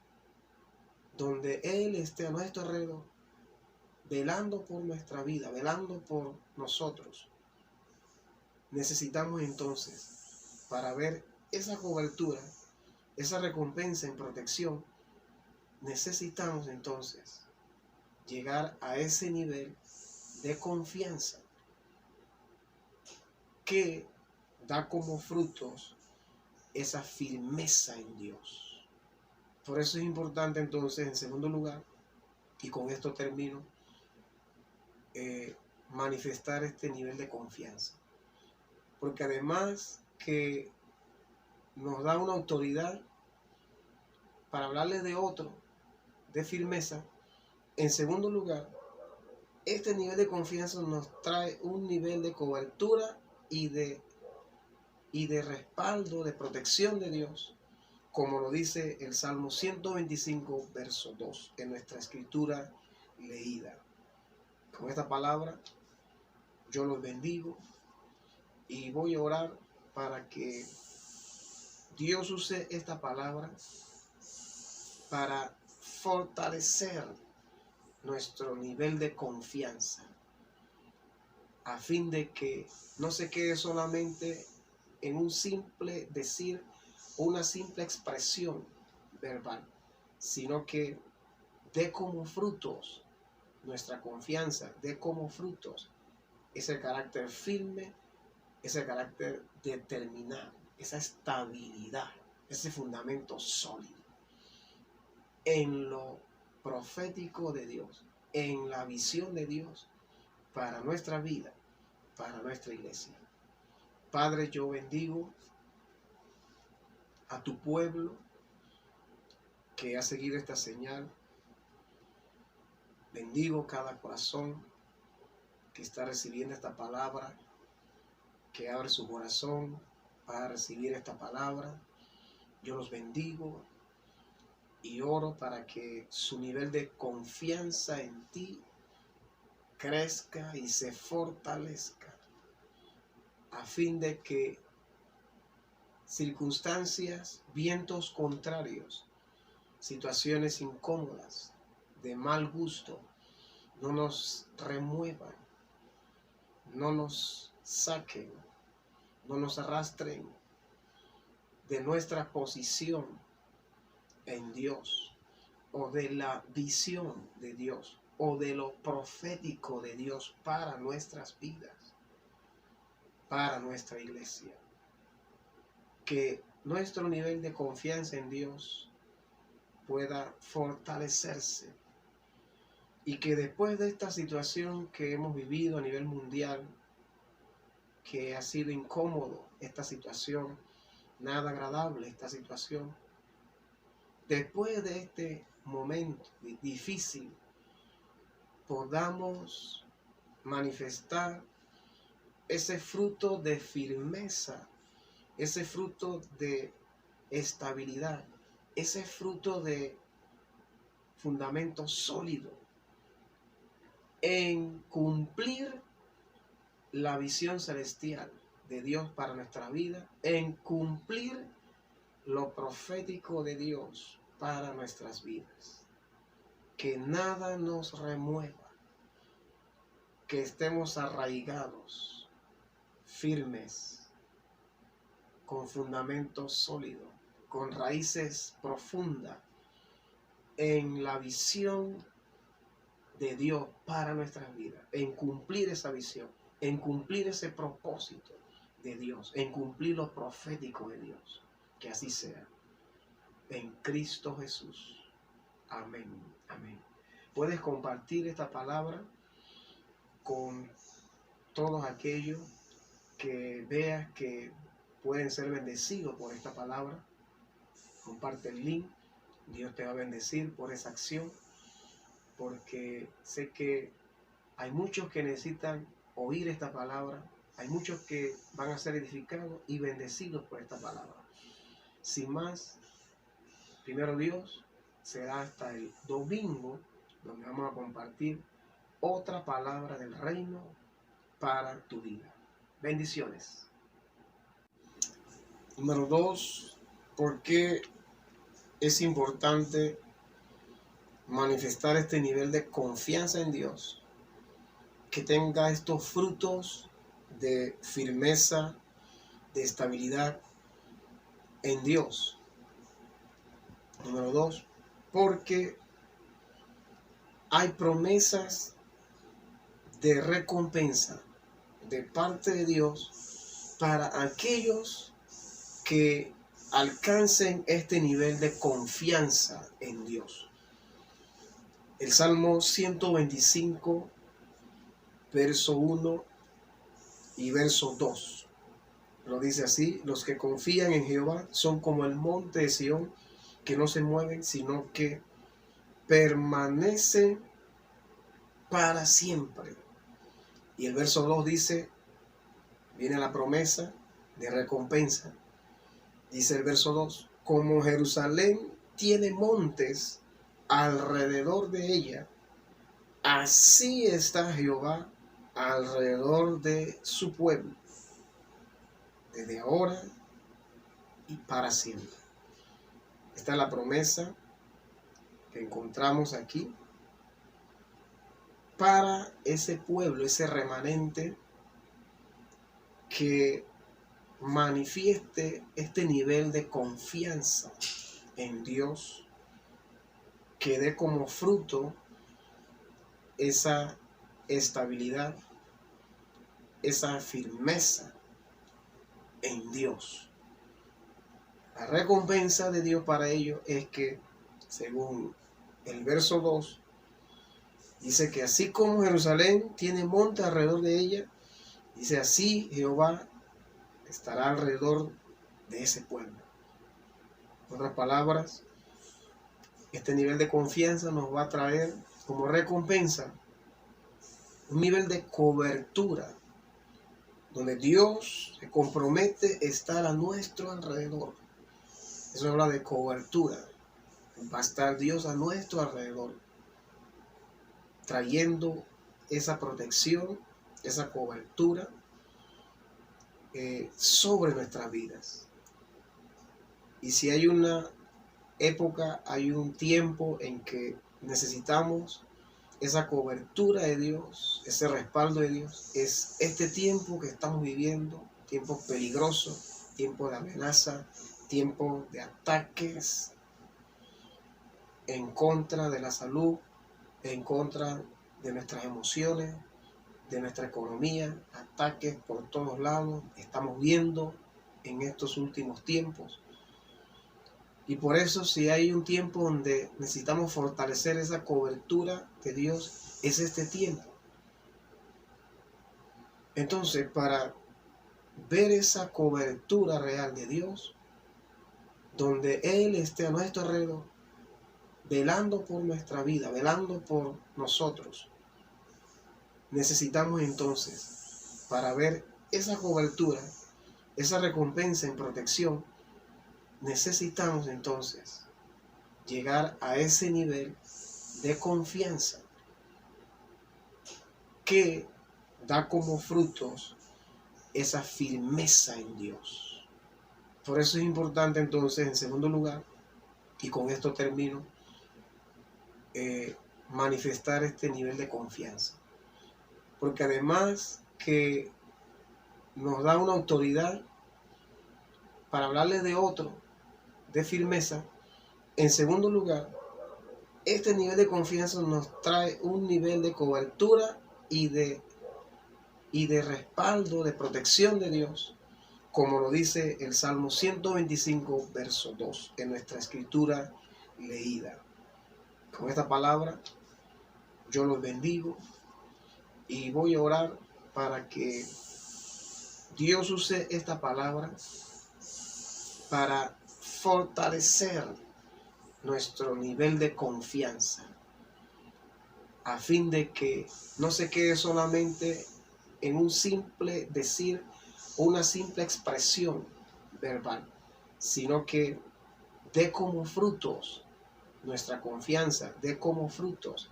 donde Él esté a nuestro alrededor, velando por nuestra vida, velando por nosotros, necesitamos entonces, para ver esa cobertura, esa recompensa en protección, necesitamos entonces llegar a ese nivel de confianza que da como frutos esa firmeza en Dios. Por eso es importante entonces, en segundo lugar, y con esto termino, manifestar este nivel de confianza. Porque además que nos da una autoridad para hablarle de otro, de firmeza. En segundo lugar, este nivel de confianza nos trae un nivel de cobertura y de respaldo, de protección de Dios, como lo dice el Salmo 125, verso 2, en nuestra escritura leída. Con esta palabra yo los bendigo y voy a orar para que Dios use esta palabra para fortalecer nuestro nivel de confianza, a fin de que no se quede solamente en un simple decir o una simple expresión verbal, sino que dé como frutos nuestra confianza, dé como frutos ese carácter firme, ese carácter determinado, esa estabilidad, ese fundamento sólido en lo profético de Dios, en la visión de Dios para nuestra vida, para nuestra iglesia. Padre, yo bendigo a tu pueblo que ha seguido esta señal. Bendigo cada corazón que está recibiendo esta palabra, que abre su corazón para recibir esta palabra. Yo los bendigo y oro para que su nivel de confianza en ti crezca y se fortalezca, a fin de que circunstancias, vientos contrarios, situaciones incómodas, de mal gusto, no nos remuevan, no nos saquen, no nos arrastren de nuestra posición en Dios, o de la visión de Dios, o de lo profético de Dios para nuestras vidas, para nuestra iglesia. Que nuestro nivel de confianza en Dios pueda fortalecerse y que después de esta situación que hemos vivido a nivel mundial, que ha sido incómodo esta situación, nada agradable esta situación, después de este momento difícil podamos manifestar ese fruto de firmeza, ese fruto de estabilidad, ese fruto de fundamento sólido en cumplir la visión celestial de Dios para nuestra vida, en cumplir lo profético de Dios para nuestras vidas. Que nada nos remueva, que estemos arraigados, firmes, con fundamento sólido, con raíces profundas en la visión de Dios para nuestras vidas, en cumplir esa visión, en cumplir ese propósito de Dios, en cumplir lo profético de Dios. Que así sea. En Cristo Jesús. Amén. Amén. Puedes compartir esta palabra con todos aquellos que veas que pueden ser bendecidos por esta palabra. Comparte el link. Dios te va a bendecir por esa acción, porque sé que hay muchos que necesitan oír esta palabra. Hay muchos que van a ser edificados y bendecidos por esta palabra. Sin más, primero Dios, será hasta el domingo donde vamos a compartir otra palabra del reino para tu vida. Bendiciones. Número 2, ¿por qué es importante manifestar este nivel de confianza en Dios? Que tenga estos frutos de firmeza, de estabilidad en Dios. Número 2, porque hay promesas de recompensa de parte de Dios para aquellos que alcancen este nivel de confianza en Dios. El Salmo 125, verso 1 y verso 2. Lo dice así: los que confían en Jehová son como el monte de Sión, que no se mueven, sino que permanecen para siempre. Y el verso 2 dice, viene la promesa de recompensa. Dice el verso 2, como Jerusalén tiene montes alrededor de ella, así está Jehová alrededor de su pueblo, desde ahora y para siempre. Esta es la promesa que encontramos aquí para ese pueblo, ese remanente que manifieste este nivel de confianza en Dios, que dé como fruto esa estabilidad, esa firmeza en Dios. La recompensa de Dios para ellos es que, según el verso 2, dice que así como Jerusalén tiene monte alrededor de ella, dice así Jehová estará alrededor de ese pueblo. En otras palabras, este nivel de confianza nos va a traer como recompensa un nivel de cobertura, donde Dios se compromete a estar a nuestro alrededor. Eso habla de cobertura. Va a estar Dios a nuestro alrededor, trayendo esa protección, esa cobertura sobre nuestras vidas. Y si hay una época, hay un tiempo en que necesitamos esa cobertura de Dios, ese respaldo de Dios, es este tiempo que estamos viviendo, tiempo peligroso, tiempo de amenaza, tiempo de ataques en contra de la salud, en contra de nuestras emociones, de nuestra economía, ataques por todos lados, estamos viendo en estos últimos tiempos. Y por eso, si hay un tiempo donde necesitamos fortalecer esa cobertura de Dios, es este tiempo. Entonces, para ver esa cobertura real de Dios, donde Él esté a nuestro alrededor, velando por nuestra vida, velando por nosotros, necesitamos entonces, para ver esa cobertura, esa recompensa en protección, necesitamos entonces llegar a ese nivel de confianza que da como frutos esa firmeza en Dios. Por eso es importante entonces, en segundo lugar, y con esto termino, manifestar este nivel de confianza. Porque además que nos da una autoridad para hablarle de otro, de firmeza, en segundo lugar, este nivel de confianza nos trae un nivel de cobertura y de respaldo, de protección de Dios, como lo dice el Salmo 125, verso 2, en nuestra escritura leída. Con esta palabra yo los bendigo y voy a orar para que Dios use esta palabra para fortalecer nuestro nivel de confianza, a fin de que no se quede solamente en un simple decir o una simple expresión verbal, sino que dé como frutos nuestra confianza, dé como frutos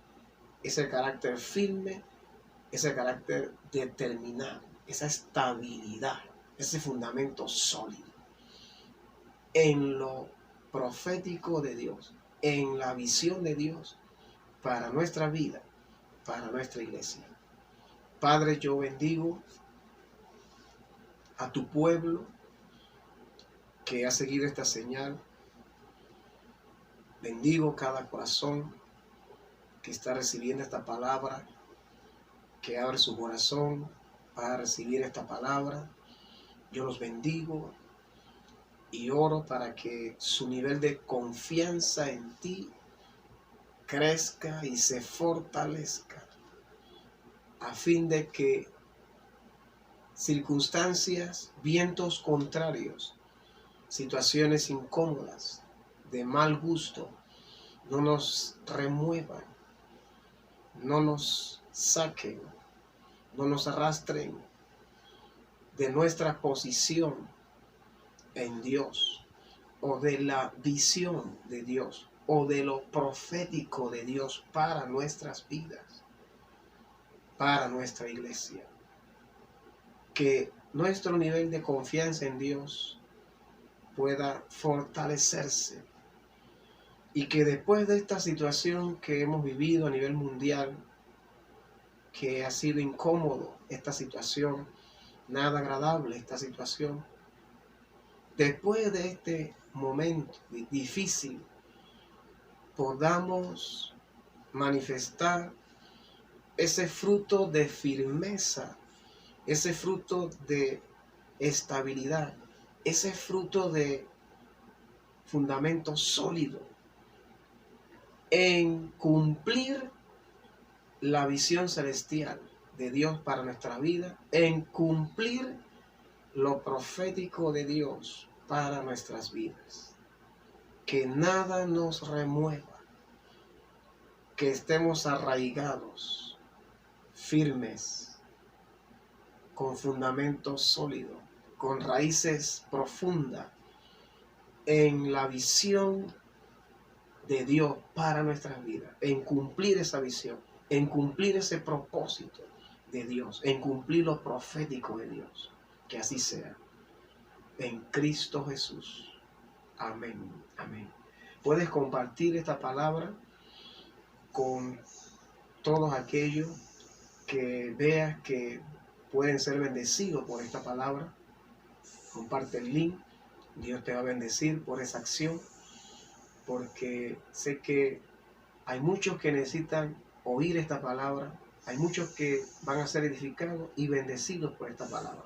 ese carácter firme, ese carácter determinado, esa estabilidad, ese fundamento sólido en lo profético de Dios, en la visión de Dios para nuestra vida, para nuestra iglesia. Padre, yo bendigo a tu pueblo que ha seguido esta señal. Bendigo cada corazón que está recibiendo esta palabra, que abre su corazón para recibir esta palabra. Yo los bendigo y oro para que su nivel de confianza en ti crezca y se fortalezca, a fin de que circunstancias, vientos contrarios, situaciones incómodas, de mal gusto, no nos remuevan, no nos saquen, no nos arrastren de nuestra posición en Dios, o de la visión de Dios, o de lo profético de Dios para nuestras vidas, para nuestra iglesia. Que nuestro nivel de confianza en Dios pueda fortalecerse, y que después de esta situación que hemos vivido a nivel mundial, que ha sido incómodo, esta situación, nada agradable esta situación, después de este momento difícil, podamos manifestar ese fruto de firmeza, ese fruto de estabilidad, ese fruto de fundamento sólido en cumplir la visión celestial de Dios para nuestra vida, en cumplir lo profético de Dios para nuestras vidas. Que nada nos remueva, que estemos arraigados, firmes, con fundamento sólido, con raíces profundas en la visión de Dios para nuestras vidas, en cumplir esa visión, en cumplir ese propósito de Dios, en cumplir lo profético de Dios. Que así sea. En Cristo Jesús. Amén. Amén. Puedes compartir esta palabra con todos aquellos que veas que pueden ser bendecidos por esta palabra. Comparte el link. Dios te va a bendecir por esa acción, porque sé que hay muchos que necesitan oír esta palabra. Hay muchos que van a ser edificados y bendecidos por esta palabra.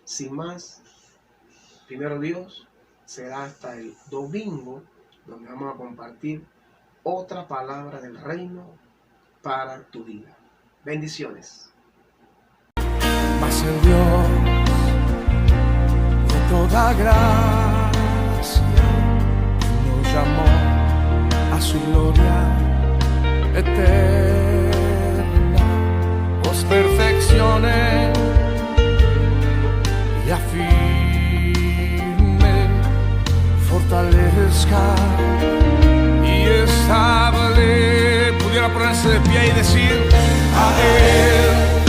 Sin más, primero Dios, será hasta el domingo donde vamos a compartir otra palabra del reino para tu vida. Bendiciones. Mas el Dios de toda gracia nos llamó a su gloria eterna. Os perfeccione y afirme, fortalezca y estable. Pudiera ponerse de pie y decir: a Él